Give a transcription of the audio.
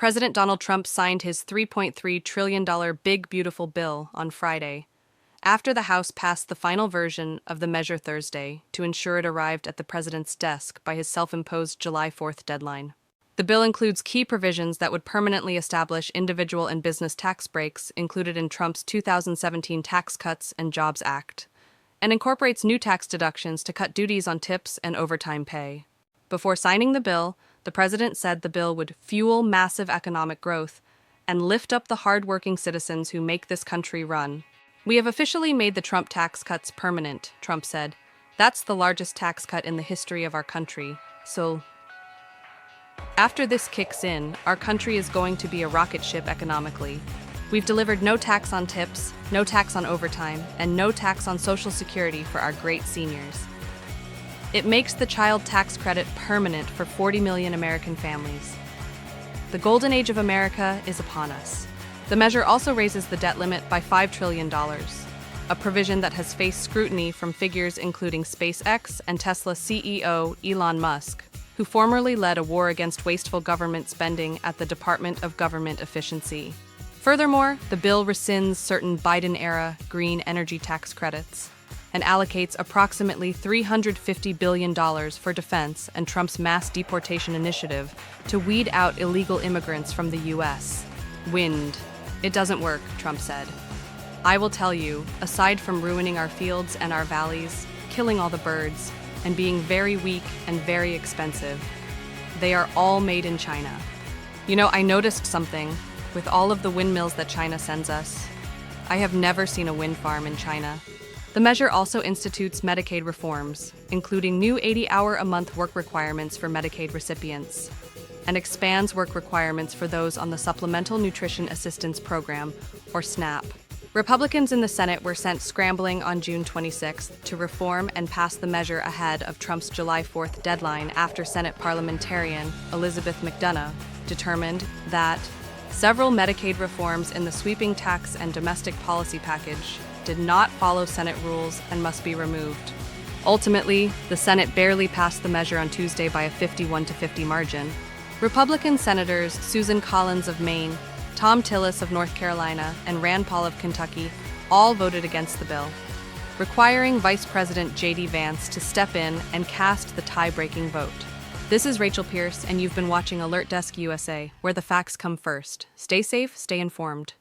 President Donald Trump signed his $3.3 trillion Big Beautiful Bill on Friday, after the House passed the final version of the measure Thursday to ensure it arrived at the president's desk by his self-imposed July 4th deadline. The bill includes key provisions that would permanently establish individual and business tax breaks included in Trump's 2017 Tax Cuts and Jobs Act, and incorporates new tax deductions to cut duties on tips and overtime pay. Before signing the bill, the president said the bill would fuel massive economic growth and lift up the hard-working citizens who make this country run. "We have officially made the Trump tax cuts permanent," Trump said. "That's the largest tax cut in the history of our country. So, after this kicks in, our country is going to be a rocket ship economically. We've delivered no tax on tips, no tax on overtime, and no tax on Social Security for our great seniors. It makes the child tax credit permanent for 40 million American families. The golden age of America is upon us." The measure also raises the debt limit by $5 trillion, a provision that has faced scrutiny from figures including SpaceX and Tesla CEO Elon Musk, who formerly led a war against wasteful government spending at the Department of Government Efficiency. Furthermore, the bill rescinds certain Biden-era green energy tax credits and allocates approximately $350 billion for defense and Trump's mass deportation initiative to weed out illegal immigrants from the U.S. Wind. "It doesn't work," Trump said. "I will tell you, aside from ruining our fields and our valleys, killing all the birds, and being very weak and very expensive, they are all made in China. You know, I noticed something. With all of the windmills that China sends us, I have never seen a wind farm in China." The measure also institutes Medicaid reforms, including new 80-hour-a-month work requirements for Medicaid recipients, and expands work requirements for those on the Supplemental Nutrition Assistance Program, or SNAP. Republicans in the Senate were sent scrambling on June 26th to reform and pass the measure ahead of Trump's July 4th deadline after Senate parliamentarian Elizabeth McDonough determined that several Medicaid reforms in the sweeping tax and domestic policy package did not follow Senate rules and must be removed. Ultimately, the Senate barely passed the measure on Tuesday by a 51-50 margin. Republican Senators Susan Collins of Maine, Tom Tillis of North Carolina, and Rand Paul of Kentucky all voted against the bill, requiring Vice President J.D. Vance to step in and cast the tie-breaking vote. This is Rachel Pierce, and you've been watching Alert Desk USA, where the facts come first. Stay safe, stay informed.